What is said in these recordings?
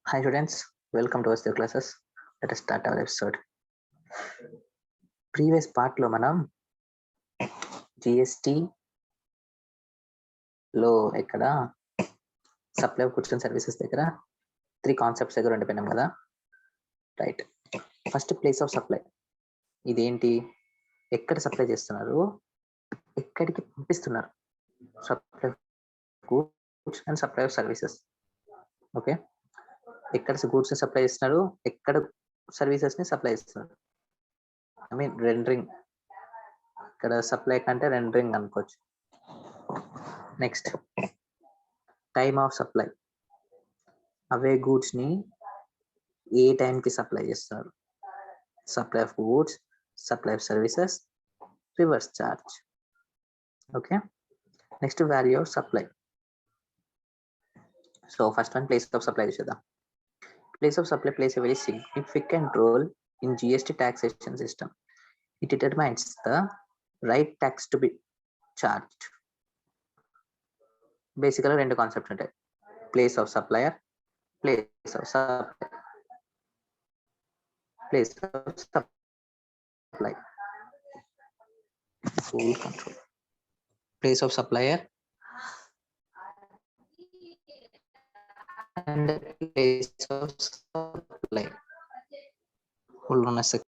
Hi students, welcome to our classes. Let us start our episode. Previous part lo manam GST లో ఎక్కడ supply of goods and services దగ్గర 3 concepts దగ్గర ఉండిపోయినాం కదా. Right, first place of supply. ఇదేంటి, ఎక్కడ supply చేస్తున్నారు, ఎక్కడికి పంపిస్తున్నారు, supply goods and supply of services. Okay, ఎక్కడ గూడ్స్ ని సప్లై చేస్తున్నారు, ఎక్కడ సర్వీసెస్ ని సప్లై చేస్తున్నారు. ఐ మీన్ రెండరింగ్, ఇక్కడ సప్లై కంటే రెండరింగ్ అనుకోవచ్చు. Next, time of supply. Away goods ని ఏ టైంకి సప్లై చేస్తున్నారు, supply of goods, supply of services, reverse charge. Okay, next value of supply. So first one place of supply చూద్దాం. Place of supply plays a very significant role in GST taxation system. It determines the right tax to be charged. Basically, రెండు concepts ఉంటాయి, place of supplier, place of supply, place of supply, full control, place of supplier and place of supply. Hold on a second.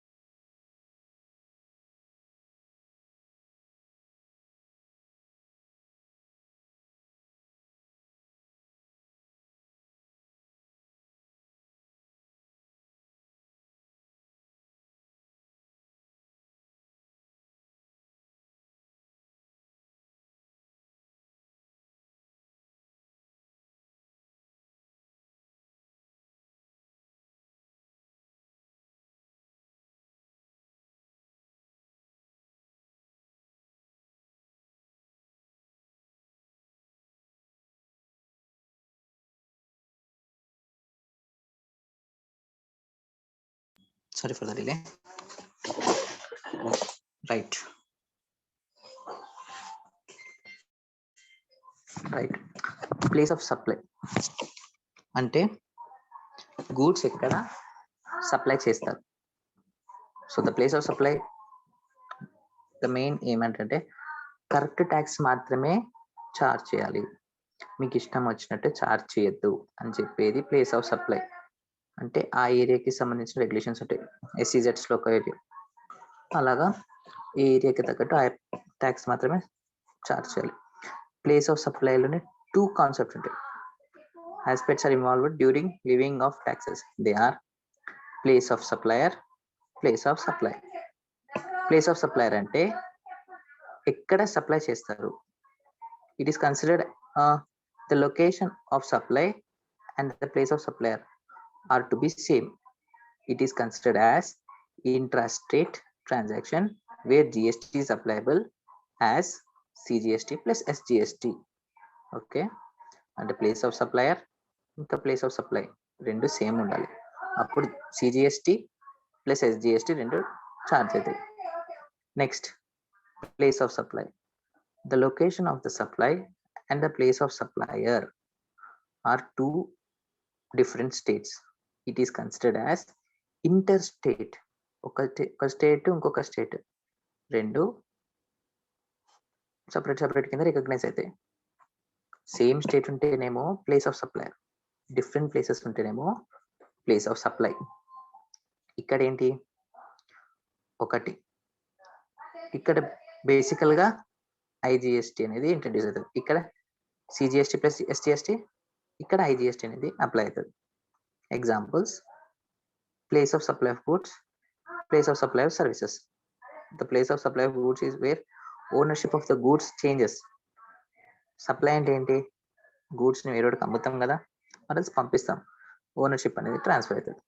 Sorry for the delay. Right. Place of supply అంటే goods ఎక్కడ supply చేస్తారు. So the place of supply, the main ఏమంటే correct tax మాత్రమే charge చేయాలి, మీకు ఇష్టం వచ్చినట్టు charge చేయొద్దు అని చెప్పేది ప్లేస్ ఆఫ్ సప్లై. అంటే ఆ ఏరియాకి సంబంధించిన రెగ్యులేషన్స్ ఉంటాయి, SEZs లో ఒక ఏరియా, అలాగా ఈ ఏరియాకి తగ్గట్టు ఆ ట్యాక్స్ మాత్రమే చార్జ్ చేయాలి. ప్లేస్ ఆఫ్ సప్లైలోనే 2 కాన్సెప్ట్స్ ఉంటాయి. Aspects are involved during levying of taxes. They are place of supplier, place of supply. Place of supplier అంటే ఎక్కడ సప్లై చేస్తారు. It is considered the location of supply and the place of supplier are to be same. It is considered as intrastate transaction where GST is applicable as CGST plus SGST. Okay, అంటే place of supplier ఇంకా place of supply రెండు same ఉండాలి, అప్పుడు CGST plus SGST రెండు charge అవుతాయి. Next, place of supply. The location of the supply and the place of supplier are 2 different states. It is considered as interstate. ఒక state ఇంకొక state రెండు separate కింద recognize అవుతాయి. Same state ఉంటేనేమో place of supplier, different places ఉంటేనేమో place of supply. ఇక్కడ ఏంటి, ఒకటి ఇక్కడ బేసికల్ గా IGST అనేది ఇంట్రడ్యూస్ అవుతుంది, ఇక్కడ CGST ప్లస్ SGST, ఇక్కడ IGST అనేది అప్లై అవుతుంది. Examples, place of supply of goods, place of supply of services. The place of supply of goods is where ownership of the goods changes. Supply అంటే ఏంటి, goods ని వేరేవాడికి అమ్ముతాం కదా, మరి పంపిస్తాం, ఓనర్షిప్ అనేది ట్రాన్స్ఫర్ అవుతుంది,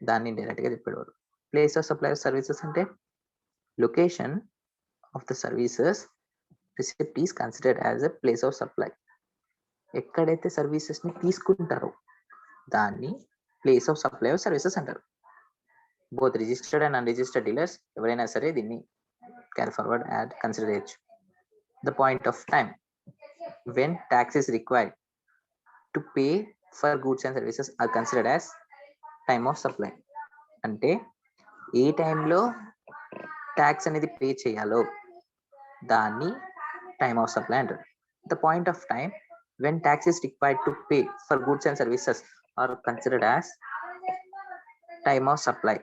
దాన్ని డైరెక్ట్ గా చెప్పేవారు. Place of supply of services అంటే location of the services receipt is considered as a place of supply. ఎక్కడైతే సర్వీసెస్ ని తీసుకుంటారో దాన్ని place of supply of services అంటారు. Both registered and unregistered dealers ఎవరైనా సరే దీన్ని క్యారీ ఫార్వర్డ్ అండ్ కన్సిడర్ చేయొచ్చు. The point of time when tax is required to pay for goods and services are considered as time of supply. అంటే ఏ టైంలో tax అనేది pay చేయాలో దాన్ని time of supply అంటారు. The point of time when tax is required to pay for goods and services are considered as time of supply.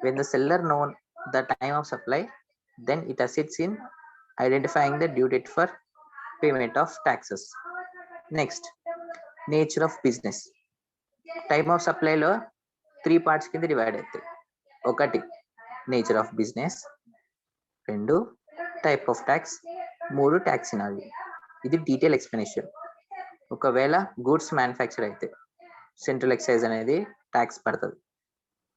When the seller knows the time of supply, then it assists in identifying the due date for payment of taxes. Next, nature of business. Time of supply లో 3 parts కింద divide అవుతాయి. ఒకటి nature of business, 2 type of tax, 3 టాక్సినాలజీ. ఇది detail explanation. ఒకవేళ goods manufacture అయితే central excise అనేది tax పడుతుంది.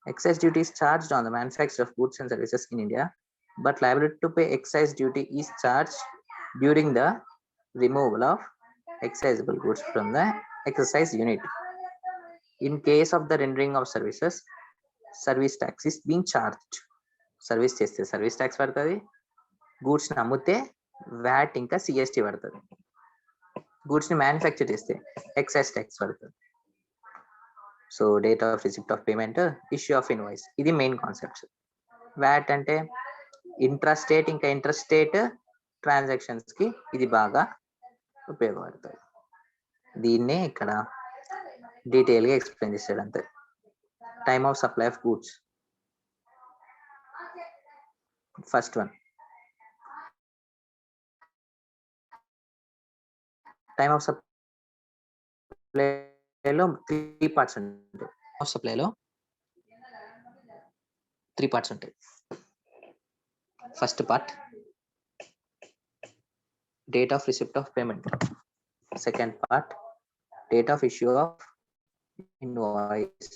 Excise duty is charged on the manufacture of goods and services in India, but liability to pay excise duty is charged during the removal of excisable goods from the excise unit. In case of the rendering of services, service tax is being charged. Service చేస్తే service tax పడుతుంది, goods ని అమ్మితే VAT ఇంకా CST పడుతుంది, goods ని manufacture చేస్తే excise tax పడుతుంది. So date of receipt of payment, issue of invoice, ఇది మెయిన్ కాన్సెప్ట్స్. వ్యాట్ అంటే ఇంట్రాస్టేట్ ఇంకా ఇంటర్స్టేట్ ట్రాన్సాక్షన్స్ కి ఇది బాగా ఉపయోగపడుతుంది. దీన్నే ఇక్కడ డీటెయిల్ గా ఎక్స్ప్లెయిన్ చేశాడు అంతే. Time of supply of goods. First one, time of సప్లైలో 3 పార్ట్స్ ఉంటాయి. సప్లైలో 3 పార్ట్స్ ఉంటాయి. First part date of receipt of payment, second part date of issue of invoice,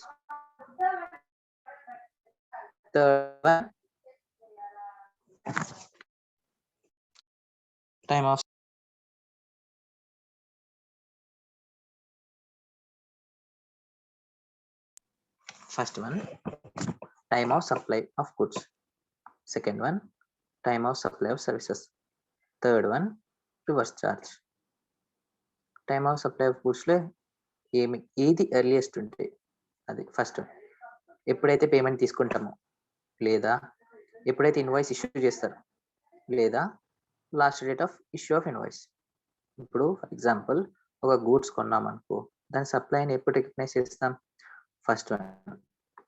third one time of first one time of supply of goods, second one time of supply of services, third one reverse charge. Time of supply of goods లో ఏది earliest ఉంటే అది first. ఎప్పుడైతే payment తీసుకుంటామో లేదా ఎప్పుడైతే invoice issue చేస్తారో లేదా last date of issue of invoice. ఇప్పుడు ఫర్ ఎగ్జాంపుల్ ఒక గూడ్స్ కొన్నాం అనుకో, దాని సప్లైని ఎప్పుడు రికగ్నైజ్ చేస్తాం? ఫస్ట్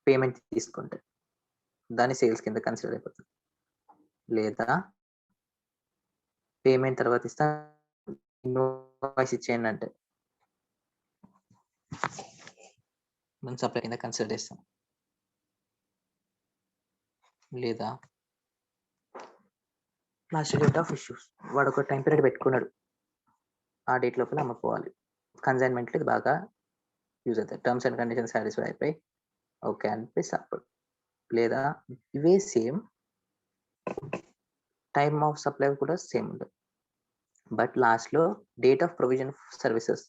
పేమెంట్ తీసుకుంటే దాని సేల్స్ కింద కన్సిడర్ అయిపోతుంది. లేదా పేమెంట్ తర్వాత ఇస్తా ఇన్వాయిస్ ఇచ్చేయండి అంటే మనం సప్లై కింద కన్సిడర్ చేస్తాం. లేదా లాస్ట్ డేట్ ఆఫ్ ఇష్యూస్, వాడు ఒక టైం పీరియడ్ పెట్టుకున్నాడు, ఆ డేట్ లోపల అమ్ముకోవాలి. కన్సైన్మెంట్లు ఇది బాగా యూజ్ అవుతాయి. టర్మ్స్ అండ్ కండిషన్స్ సాటిస్ఫై అయిపోయి ఓకే అనిపిస్తే సపోర్ట్. లేదా ఇవే సేమ్ టైమ్ ఆఫ్ సప్లై కూడా సేమ్ ఉంటుంది, బట్ లాస్ట్లో డేట్ ఆఫ్ ప్రొవిజన్ సర్వీసెస్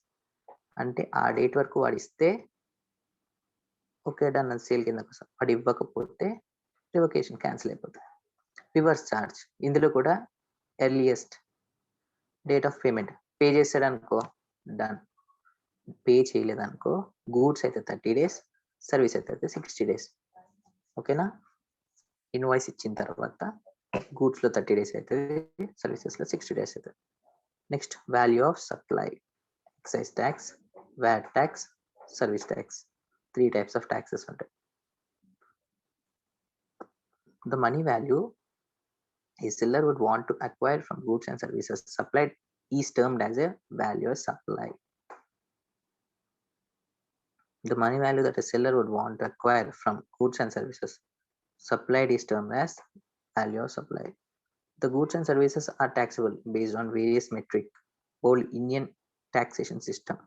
అంటే ఆ డేట్ వరకు వాడు ఇస్తే ఓకే డన్ సేల్ కింద కోసం, వాడు ఇవ్వకపోతే రివొకేషన్ క్యాన్సిల్ అయిపోతుంది. రివర్స్ ఛార్జ్, ఇందులో కూడా earliest date of payment. Pay చేసాడు అనుకో డన్, పే చేయలేదనుకో గూడ్స్ అయితే 30 days, సర్వీస్ అయితే 60 days. ఓకేనా? ఇన్వాయిస్ ఇచ్చిన తర్వాత గూడ్స్ లో 30 days అవుతుంది, సర్వీసెస్ లో 60 days అవుతుంది. Next value of supply, excise tax, VAT tax, service tax, 3 types of taxes ఉంటాయి. The money value a seller would want to acquire from goods and services supplied is termed as a value of supply. The money value that a seller would want to acquire from goods and services supplied is termed as value of supply. The goods and services are taxable based on various metric. Old Indian taxation system.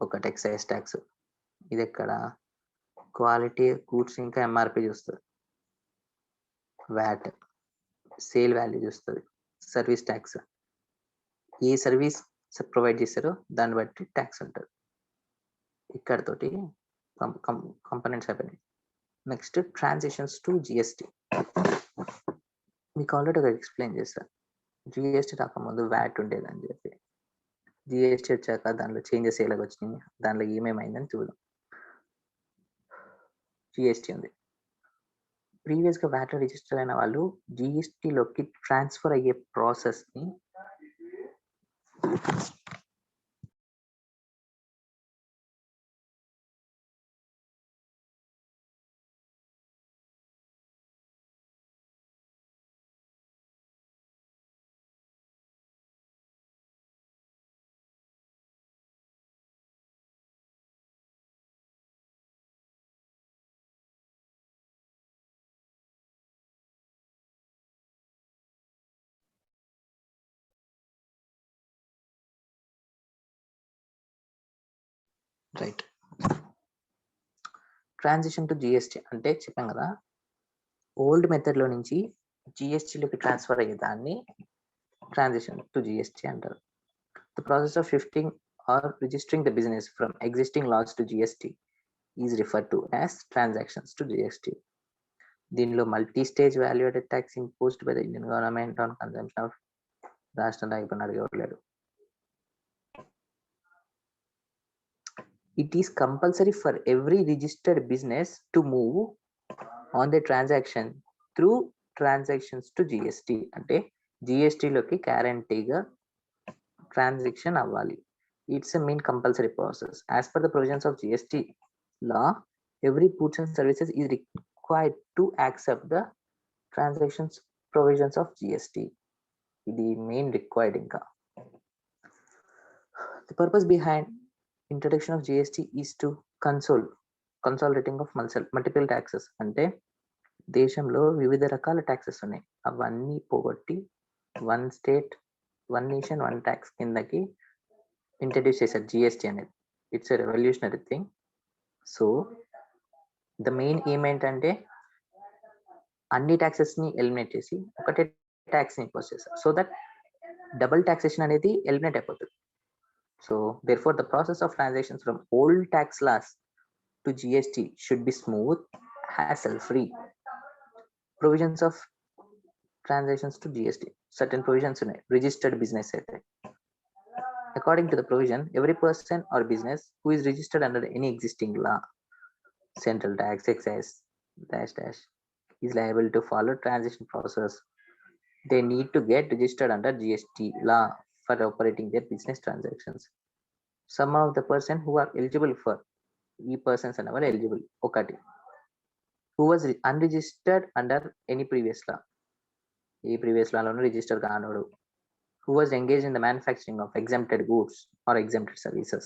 ఒకటి excise tax, ఇది ఎక్కడ quality goods ఇంకా MRP చూస్తుంది. VAT sale value చూస్తుంది. Service tax ఏ service provide చేస్తారో దాన్ని బట్టి tax ఉంటుంది. ఇక్కడతోటి కంపోనెంట్స్ అయిపోయినాయి. Next transitions to GST. మీకు ఆల్రెడీ ఒక ఎక్స్ప్లెయిన్ చేస్తారు, జిఎస్టి రాకముందు వ్యాట్ ఉండేదని చెప్పి. జిఎస్టీ వచ్చాక దానిలో చేంజెస్ ఎలాగ వచ్చినాయి, దానిలో ఏమేమైందని చూద్దాం. జిఎస్టీ ఉంది. ప్రీవియస్గా వ్యాట్లో రిజిస్టర్ అయిన వాళ్ళు జిఎస్టీలోకి ట్రాన్స్ఫర్ అయ్యే ప్రాసెస్ని రైట్. ట్రాన్సిషన్ టు జిఎస్టీ అంటే చెప్పాం కదా, ఓల్డ్ మెథడ్లో నుంచి జిఎస్టీలోకి ట్రాన్స్ఫర్ అయ్యే దాన్ని ట్రాన్సిషన్ టు జిఎస్టీ అంటారు. The process of shifting or registering the business from existing laws to GST is referred to as transactions to GST. దీనిలో multi stage valuated tax imposed by the Indian government on consumption of రాష్ట్రం అయిపోయినాడు ఇవ్వట్లేదు. It is compulsory for every registered business to move on the transaction through transactions to GST. అంటే జిఎస్టీలోకి గ్యారంటీగా transaction అవ్వాలి. It's a main compulsory process. As per the provisions of GST law, every goods and services is required to accept the transactions provisions of GST. ఇది main required. ఇంకా the purpose behind introduction of GST is to consolidating of multiple taxes. అంటే దేశంలో వివిధ రకాల taxes ఉన్నాయి, అవన్నీ పోగొట్టి one state one nation one tax కిందకి ఇంట్రడ్యూస్ చేశారు జిఎస్టీ అనేది. It's a revolutionary thing. So the main ఏమేంటంటే అన్ని ట్యాక్సెస్ని ఎలిమినేట్ చేసి ఒకటే ట్యాక్స్ని ఇంపోజ్ చేశారు, సో దట్ డబుల్ టాక్సేషన్ అనేది ఎలిమినేట్ అయిపోతుంది. So therefore the process of transactions from old tax laws to GST should be smooth, hassle-free. Provisions of transactions to GST. Certain provisions in registered business. According to the provision, every person or business who is registered under any existing law, central tax, excise, dash, is liable to follow transaction process. They need to get registered under GST law for operating their business transactions. Some of the person who are eligible for persons are eligible. ఒకటి, who was unregistered under any previous law, ఈ previous law లోను register కానోడు, who was engaged in the manufacturing of exempted goods or exempted services,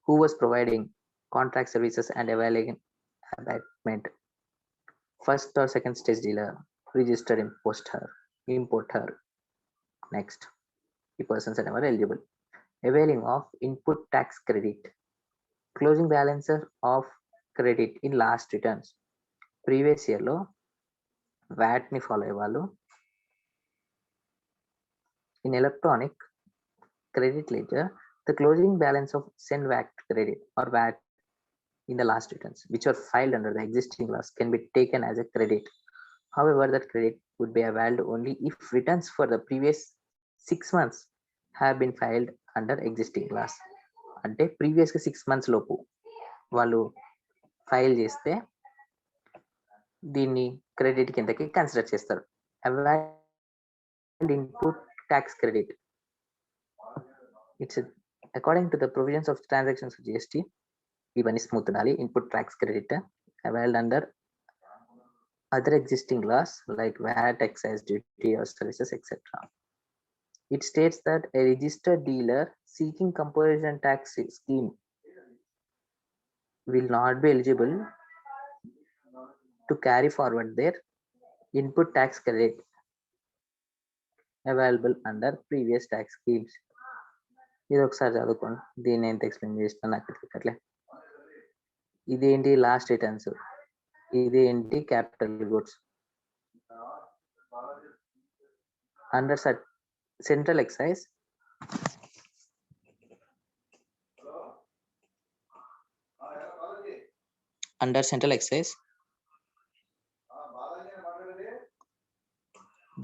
who was providing contract services and availing abatement, first or second stage dealer, registered importer. Next, the persons are never eligible. Availing of input tax credit, closing balances of credit in last returns. Previous year లో VAT ని follow అయ్యేవాళ్ళు in electronic credit ledger, the closing balance of send VAT credit or VAT in the last returns which are filed under the existing laws can be taken as a credit. However, that credit would be availed only if returns for the previous 6 months have been filed under existing laws. అంటే ప్రీవియస్గా 6 months లోపు వాళ్ళు file చేస్తే దీన్ని credit కిందకి consider చేస్తారు. Availed input tax credit, it's according to the provisions of transactions GST, ఇవన్నీ smooth ఉండాలి. Input tax credit availed under other existing laws like VAT, excise duty or services, etc. It states that a registered dealer seeking comparison tax scheme will not be eligible to carry forward their input tax credit available under previous tax schemes. ఇది ఒకసారి చదువుకోండి, దీన్ని ఎంత explain చేసిన నాకు తెలియట్లే. ఇదేంటి last returns, ఇదేంటి capital goods. Under central excise,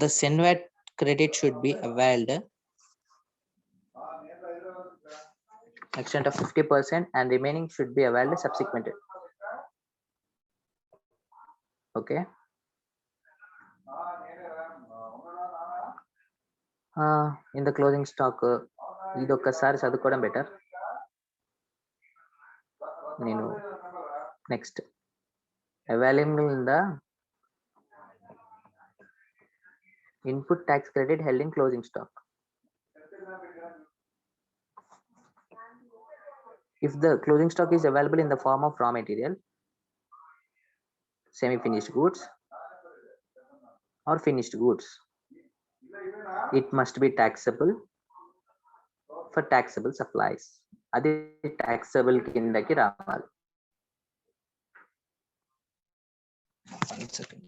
the SENVAT credit should be availed extent of 50% and remaining should be availed subsequently. Okay. In the closing stock, ఇది ఒక్కసారి చదువుకోవడం బెటర్. నేను next available in the input tax credit held in closing stock. If the closing stock is available in the form of raw material, semi-finished goods, or finished goods, it must be taxable for taxable supplies. Adi taxable kindaki raavali. One second.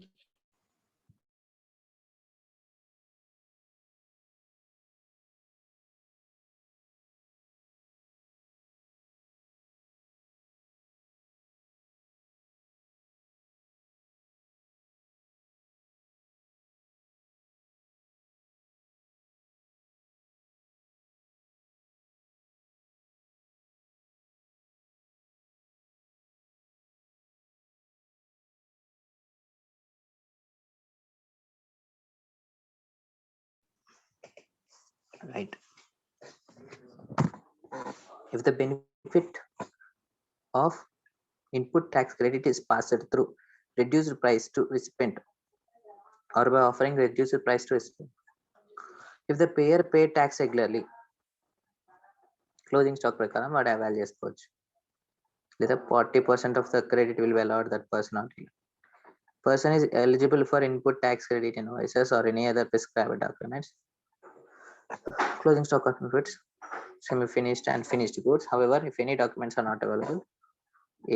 Right. If the benefit of input tax credit is passed through reduced price to recipient or by offering reduced price to recipient, if the payer pay tax regularly, closing stock ప్రకారం వాడు అవాల్ చేసుకోవచ్చు. లేదా 40% of the credit will be allowed that person only. Person is eligible for input tax credit invoices or any other prescribed documents. Closing stock includes semi-finished and finished goods. However, if any documents are not available,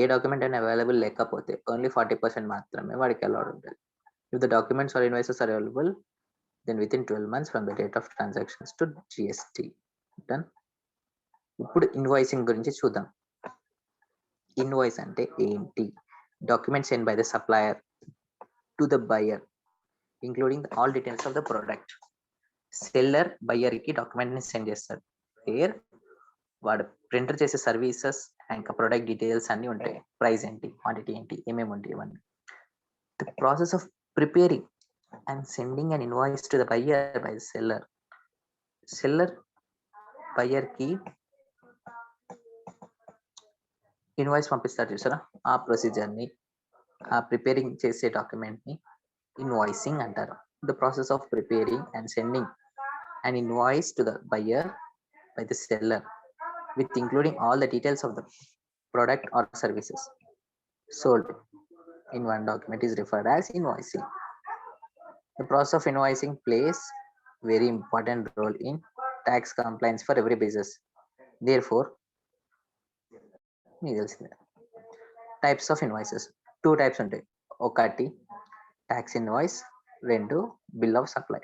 A document అయినా available లేకపోతే only 40% మాత్రమే వాడికి allowed ఉంటుంది. If the documents or invoices are available, then within 12 months from the date of transactions to GST. Done. ఇప్పుడు invoicing గురించి చూద్దాం. Invoice అంటే ఏంటి? Document send by the supplier to the buyer including all details of the product. Seller buyer కి document ని send చేస్తాడు. Wear వాడు printer చేసే సర్వీసెస్ ఇంకా ప్రొడక్ట్ డీటెయిల్స్ అన్ని ఉంటాయి. ప్రైస్ ఏంటి, క్వాంటిటీ ఏంటి, ఏమేమి ఉంటాయి ఇవన్నీ. The process of preparing and sending and invoice to the buyer by seller. Seller buyer కి ఇన్వాయిస్ పంపిస్తారు చూసారా, ఆ ప్రొసీజర్ ని, ఆ ప్రిపేరింగ్ చేసే డాక్యుమెంట్ ని ఇన్వాయిసింగ్ అంటారు. The process of preparing and sending an invoice to the buyer by the seller with including all the details of the product or services sold in one document is referred as invoicing. The process of invoicing plays very important role in tax compliance for every business. Therefore, types of invoices, two types ఉంటాయి. ఒకటి tax invoice, రెండు bill of supply.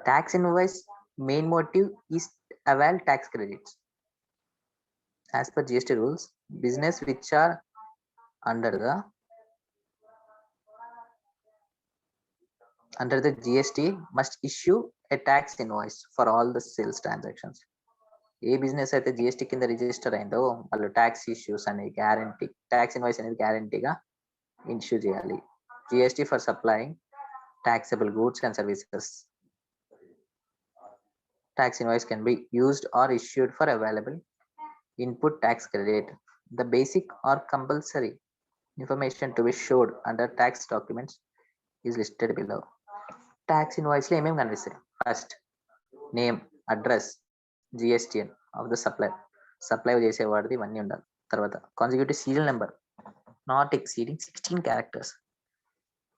Tax invoice main motive is avail tax credits. As per GST rules, business which are under the GST must issue a tax invoice for all the sales transactions. A business అయితే GST కింద register అయిందో వాళ్ళు tax issues అనేది guarantee, tax invoice అనేది గ్యారంటీగా issue చేయాలి. GST for supplying taxable goods and services. Tax invoice can be used or issued for available input tax credit. The basic or compulsory information to be showed under tax documents is listed below. Tax invoice లో ఏమేమి కనిపిస్తాయి? First name, address, GSTN of the supply, supply చేసేవాడిది ఇవన్నీ ఉండాలి. తర్వాత consecutive serial number not exceeding 16 characters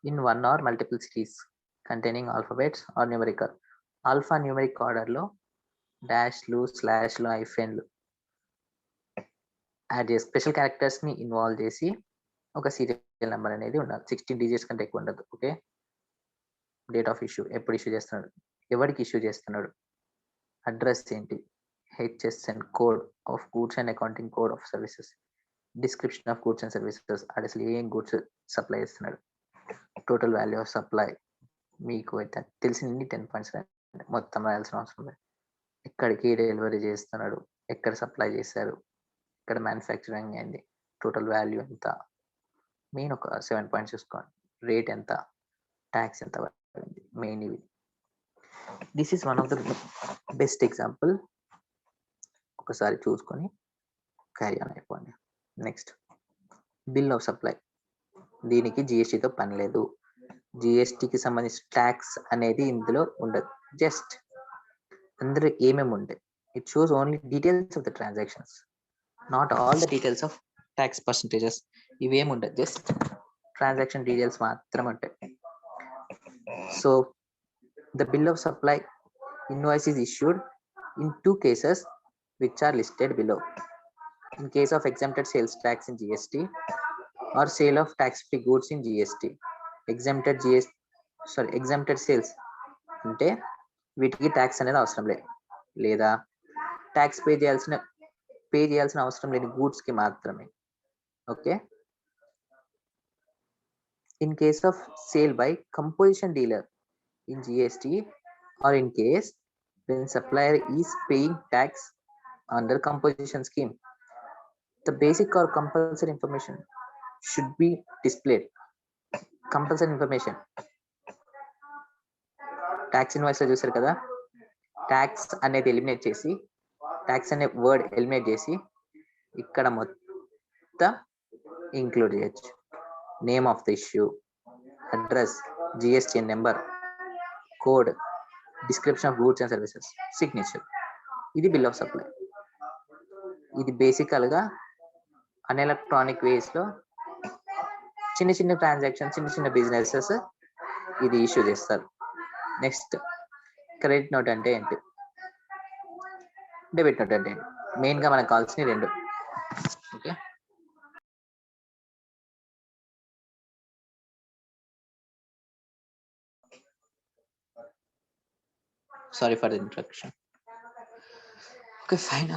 in one or multiple series containing alphabets or numerical. Alpha numeric ఆర్డర్లో డాష్లు, స్లాష్లు, హైఫెన్లు add చేసి special క్యారెక్టర్స్ని involve చేసి ఒక సీరియల్ నెంబర్ అనేది ఉండాలి. 16 digits కంటే ఎక్కువ ఉండదు. ఓకే. డేట్ ఆఫ్ ఇష్యూ, ఎప్పుడు ఇష్యూ చేస్తున్నాడు, ఎవరికి ఇష్యూ చేస్తున్నాడు, అడ్రస్ ఏంటి, HSN code of goods and accounting code of services, description of goods and services, అసలు ఏం గూడ్స్ సప్లై చేస్తున్నాడు, టోటల్ వాల్యూ ఆఫ్ సప్లై, మీకు తెలిసిన 10 points మొత్తం రాయాల్సిన అవసరం లేదు. ఎక్కడికి డెలివరీ చేస్తున్నాడు, ఎక్కడ సప్లై చేశారు, ఇక్కడ మ్యానుఫ్యాక్చరింగ్ అయింది, టోటల్ వాల్యూ ఎంత, మెయిన్ ఒక 7 పాయింట్స్ చూసుకోండి. రేట్ ఎంత, ట్యాక్స్ ఎంత పడింది, మెయిన్ ఇవి. This is one of the best example. ఒకసారి చూసుకొని క్యారీ ఆన్ అయిపోండి. Next bill of supply. దీనికి జిఎస్టీతో పని లేదు. జిఎస్టీకి సంబంధించిన ట్యాక్స్ అనేది ఇందులో ఉండదు. జస్ట్ అందరూ ఏమేమి ఉంటాయి, it shows only details of the transactions, not all the details of tax percentages. ఇవేమి ఉండదు, జస్ట్ ట్రాన్సాక్షన్ డీటెయిల్స్ మాత్రం ఉంటాయి. So the bill of supply invoice is issued in 2 cases which are listed below. In case of exempted sales tax in GST or sale of tax-free goods in GST. exempted sales అంటే వీటికి tax అనేది అవసరం లేదు, లేదా tax pay చేయాల్సిన అవసరం లేని goods కి మాత్రమే. Okay. In case of sale by composition dealer in GST or in case when supplier is paying tax under composition scheme, the basic or compulsory information should be displayed. Compulsory information tax invoice లో చూసారు కదా, tax అనేది eliminate చేసి, tax అనే word eliminate చేసి ఇక్కడ మొత్తం include చేయొచ్చు. Name of the issue, address, GSTN number, code, description of goods and services, signature. ఇది బిల్ ఆఫ్ సప్లై. ఇది బేసికల్ గా అన్ఎలక్ట్రానిక్ వేస్ లో చిన్న చిన్న ట్రాన్సాక్షన్, చిన్న చిన్న బిజినెసెస్ ఇది ఇష్యూ చేస్తారు. నెక్స్ట్ క్రెడిట్ నోట్ అంటే ఏంటి, డెబిట్ నోట్ అంటే ఏంటి, మెయిన్ గా మనకు కావాల్సిన 2. Okay. Sorry for the introduction. Okay fine.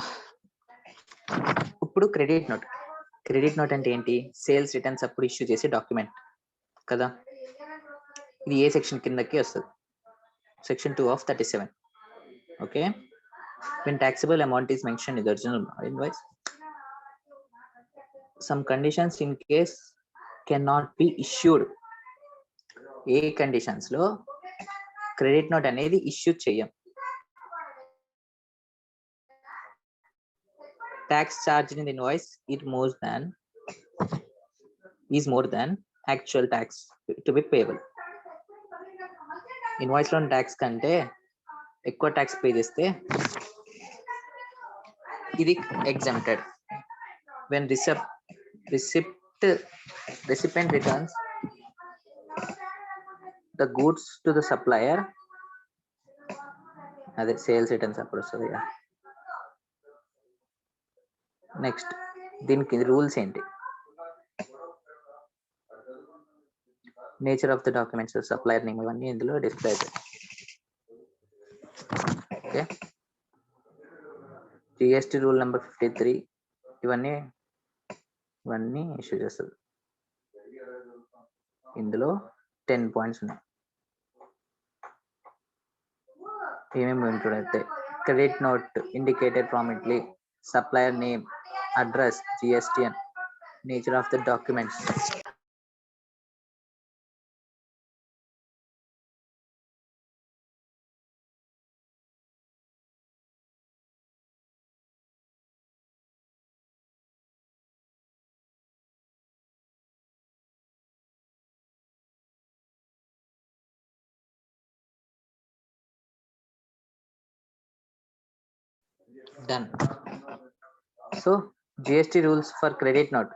ఇప్పుడు క్రెడిట్ నోట్. క్రెడిట్ నోట్ అంటే ఏంటి, సేల్స్ రిటర్న్స్ అప్పుడు ఇష్యూ చేసే డాక్యుమెంట్ కదా. ఇది ఏ సెక్షన్ కిందకి వస్తుంది, section 2 of 37. Okay. when taxable amount is mentioned in the original invoice, some conditions in case cannot be issued. A conditions లో క్రెడిట్ నోట్ అనేది ఇష్యూ చేయం. Tax charge in the invoice is more than actual tax to be payable. Invoice లో tax కంటే ఎక్కువ tax pay చేస్తే ఇది exempted. when recipient returns the goods to the supplier, అదే sales returns అప్పుడు వస్తుంది. నెక్స్ట్ దీనికి రూల్స్ ఏంటి, nature of the documents, supplier name, ఇవన్నీ ఇందులో డిస్ప్లే అవుతాయి. ఓకే. జిఎస్టీ రూల్ నెంబర్ 53 ఇవన్నీ ఇష్యూ చేస్తుంది. ఇందులో 10 పాయింట్స్ ఉన్నాయి. ఏమేమి ఇంక్లూడ్ అవుతాయి, credit note indicated prominently, supplier name, address, GSTN, nature of the documents, done. So GST rules for credit note.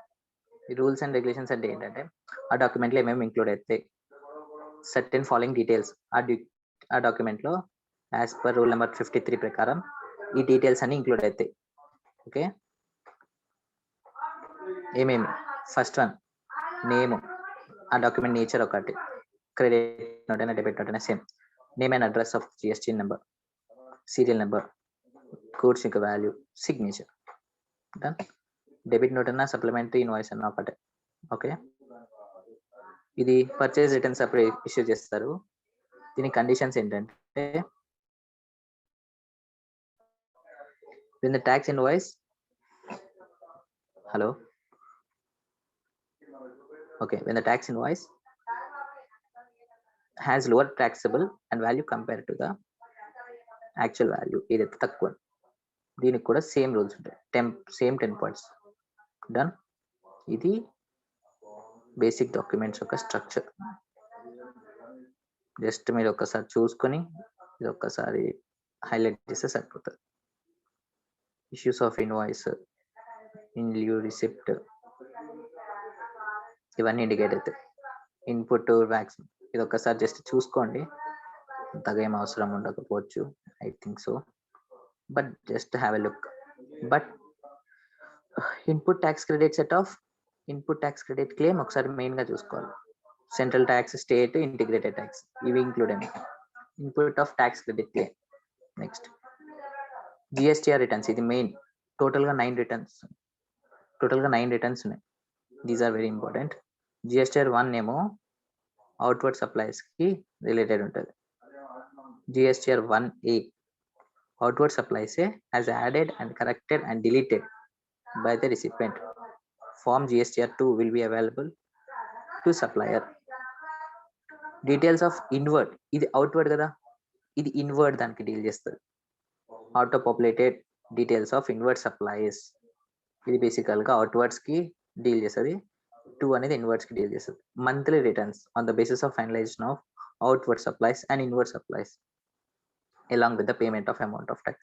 ఈ రూల్స్ అండ్ రెగ్యులేషన్స్ అంటే ఏంటంటే ఆ డాక్యుమెంట్ లో ఏమేమి ఇంక్లూడ్ అవుతాయి, సర్టెన్ ఫాలోయింగ్ డీటెయిల్స్ ఆ డాక్యుమెంట్ లో యాజ్ పర్ రూల్ నెంబర్ 53 ప్రకారం ఈ డీటెయిల్స్ అన్ని ఇంక్లూడ్ అవుతాయి. ఓకే. ఏమేమి, ఫస్ట్ వన్ నేమ్, ఆ డాక్యుమెంట్ నేచర్ ఒకటి, క్రెడిట్ నోట్ అయినా డెబిట్ నోట్ అయినా same, name and address of GST number, serial number, goods యొక్క value, signature. Done. Debit note అన్నా సప్లిమెంటరీ ఇన్వాయిస్ అన్నా ఒకటే. ఓకే. ఇది పర్చేజ్ రిటర్న్స్ అప్పుడు ఇష్యూ చేస్తారు. దీని కండిషన్స్ ఏంటంటే When the tax invoice, hello, okay, when the tax invoice has lower taxable and value compared to the actual value, ఏదైతే తక్కువ, దీనికి కూడా సేమ్ రూల్స్ ఉంటాయి. Same 10 points. డన్. ఇది బేసిక్ డాక్యుమెంట్స్ యొక్క స్ట్రక్చర్. జస్ట్ మీరు ఒక్కసారి చూసుకొని ఇది ఒక్కసారి హైలైట్ చేస్తే సరిపోతుంది. Issues of invoice, in Liu receipt, ఇవన్నీ ఇండికేట్ అవుతాయి. ఇన్పుట్ వ్యాక్సిన్ ఇది ఒక్కసారి జస్ట్ చూసుకోండి, అంతగా ఏం అవసరం ఉండకపోవచ్చు, I think so, but just have a look. But input tax credit set of input tax credit claim ఒకసారి మెయిన్ గా చూసుకోవాలి. Central tax, state, integrated tax ఇవి ఇంక్లూడ్ అయినాయి. Input of tax credit claim. Next GSTR returns, ఇది main. Total గా 9 returns ఉన్నాయి. These are very important. GSTR 1 ఏమో outward supplies కి రిలేటెడ్ ఉంటుంది. GSTR 1A outward supplies has added and corrected and deleted by the recipient. Form GSTR 2 will be available to supplier. Details of inward, ఇది outward కదా, ఇది inward దానికి deal చేస్తుంది. auto populated details of inward supplies, ఇది బేసికల్ గా outwards కి deal చేస్తుంది. 2 అనేది inwards కి డీల్ చేస్తుంది. Monthly returns on the basis of finalization of outward supplies and inward supplies along with the payment of amount of tax.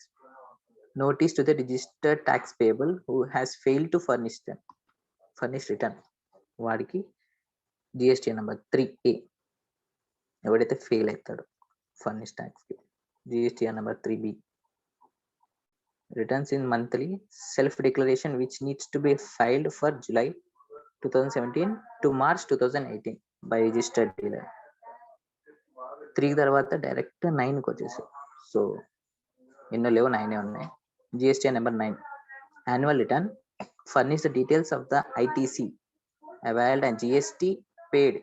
Notice to the registered tax payable who has failed to furnish return, వాడికి GST number 3A ఎవడైతే fail అవుతాడో furnish tax కి GST number 3B. Returns in monthly self declaration which needs to be filed for July 2017 to March 2018 by registered dealer. 3 తర్వాత direct 9కి వచ్చేసి, so ఎన్నో లేవు, 9 ఉన్నాయి. GST number 9 annual return furnish the details of the ITC availed and GST paid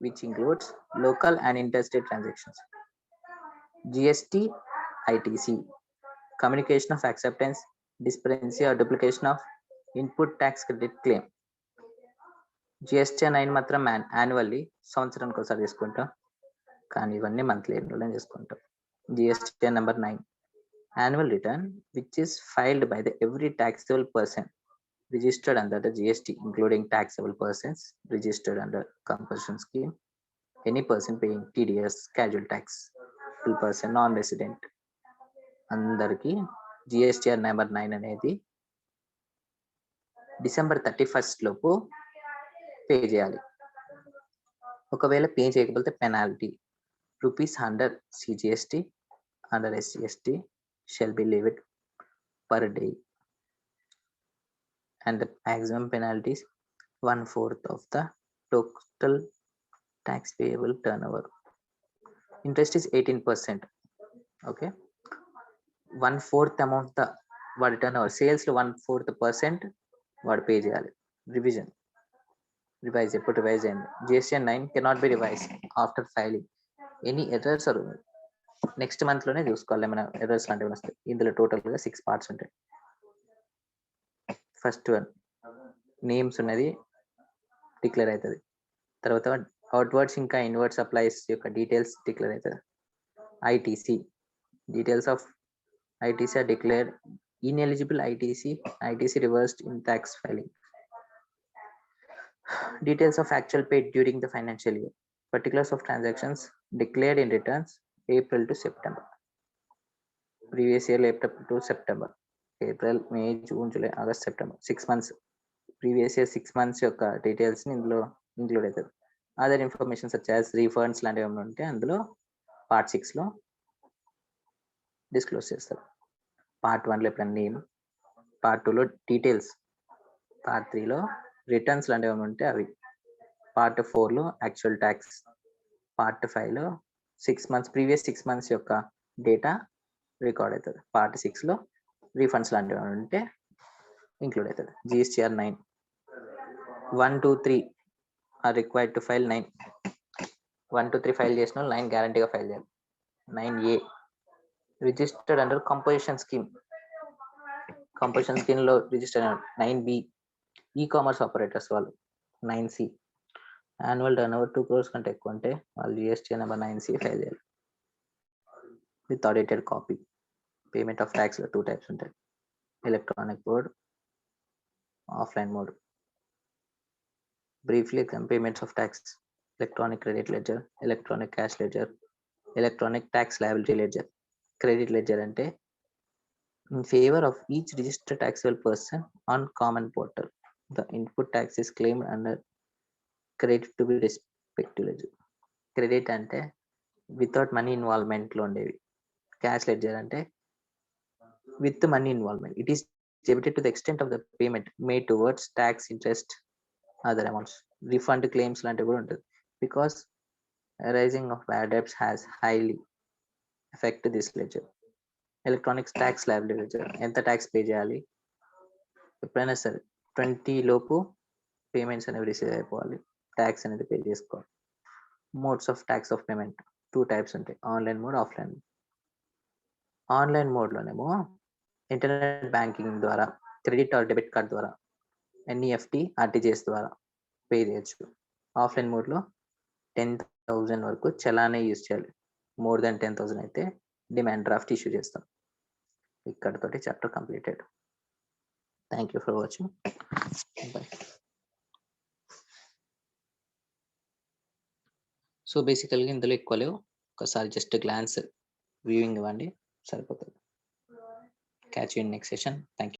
which includes local and interstate transactions. GST ITC communication of acceptance, disparity or duplication of input tax credit claim. GST 9 మాత్రం annually సంవత్సరానికి ఒకసారి చేసుకుంటాం, కానీ ఇవన్నీ monthly ఎండ్లో చేసుకుంటాం. GST number 9 annual return which is filed by the every taxable person registered under the GST including taxable persons registered under compulsion scheme, any person paying TDS, casual tax, full person, non-resident, అందరికి GSTR number 9 అనేది December 31st లోపు pay చేయాలి. ఒకవేళ pay చేయకపోతే penalty ₹100 CGST under SGST shall be levied per day and the maximum penalty is 1/4 of the total tax payable turnover. Interest is 18%. Okay, 1/4 amount the వాడి turnover sales లో 1/4% వాడు pay చేయాలి. Revise ఎప్పుడు revise అయింది? GST 9 cannot be revise after filing. Any errors are next month లోనే చూసుకోవాలి, ఏమైనా errors లాంటివి వస్తాయి. ఇందులో టోటల్ గా 6 పార్ట్స్ ఉంటాయి. ఫస్ట్ వన్ నేమ్స్ ఉన్నది డిక్లేర్ అవుతుంది. తర్వాత అవుట్వర్డ్స్ ఇంకా ఇన్వర్డ్ సప్లైస్ యొక్క డీటెయిల్స్ డిక్లేర్ అవుతుంది. ITC details of ITC are declare. Ineligible ITC reversed in tax filing. Details of actual paid during the financial year. Particulars of transactions declared in returns April to September. Previous year April to September. April, May, June, July, August, September. 6 months. Previous year 6 months యొక్క details ని ఇందులో include అవుతుంది. Other information such as refunds లాంటివి ఏమైనా ఉంటే అందులో part 6 లో disclose చేస్తారు. పార్ట్ 1 లో ఎప్పుడైనా నేమ్, పార్ట్ 2 లో డీటెయిల్స్, పార్ట్ 3 లో రిటర్న్స్ లాంటివి ఏమైనా ఉంటే అవి, పార్ట్ 4 లో యాక్చువల్ ట్యాక్స్, పార్ట్ 5 లో 6 months ప్రీవియస్ 6 months యొక్క డేటా రికార్డ్ అవుతుంది. పార్ట్ 6 లో రీఫండ్స్ లాంటివి ఏమైనా ఉంటే ఇంక్లూడ్ అవుతుంది. GSTR 9 1, 2, 3 are required to file 9. 1, 2, 3 file చేసిన 9 గ్యారంటీగా ఫైల్ చేయాలి. 9A registered under composition scheme. Composition scheme లో రిజిస్టర్ 9B ఈ-కామర్స్ ఆపరేటర్స్ వాళ్ళు 9C annual turn over 2 crores కంటే ఎక్కువ అంటే వాళ్ళు జిఎస్టీ నెంబర్ 9C ఫైల్ చేయాలి with audited copy. Payment of tax 2 types ఉంటాయి, electronic mode, offline mode. Briefly, payments of tax: electronic credit ledger, electronic cash ledger, electronic tax liability ledger. Credit ledger ante in favor of each registered taxable person on common portal, the input tax is claimed under credit to be respective ledger. Credit ante without money involvement lo undevi. Cash ledger ante with the money involvement, it is debited to the extent of the payment made towards tax, interest, other amounts. Refund claims లాంటివి కూడా ఉంటుంది. Because arising of bad debts has highly affected this ledger. Electronic tax liability ledger, ఎంత tax pay చేయాలి, ఎప్పుడైనా సరే 20 లోపు payments అనేవి receive అయిపోవాలి, ట్యాక్స్ అనేది పే చేసుకోవాలి. Modes of tax of payment 2 types ఉంటాయి, ఆన్లైన్ మోడ్, ఆఫ్లైన్. ఆన్లైన్ మోడ్లోనేమో ఇంటర్నెట్ బ్యాంకింగ్ ద్వారా, క్రెడిట్ ఆర్ డెబిట్ కార్డ్ ద్వారా, NEFT, RTGS ద్వారా పే చేయొచ్చు. ఆఫ్లైన్ మోడ్లో 10,000 వరకు చలానే యూజ్ చేయాలి, మోర్ దాన్ 10,000 అయితే డిమాండ్ డ్రాఫ్ట్ ఇష్యూ చేస్తాం. ఇక్కడతోటి chapter completed. Thank you for watching. Bye. So బేసికల్గా ఇందులో ఎక్కువ లేవు, ఒకసారి జస్ట్ గ్లాన్స్ వ్యూయింగ్ ఇవ్వండి సరిపోతుంది. Catch you in next session. Thank you.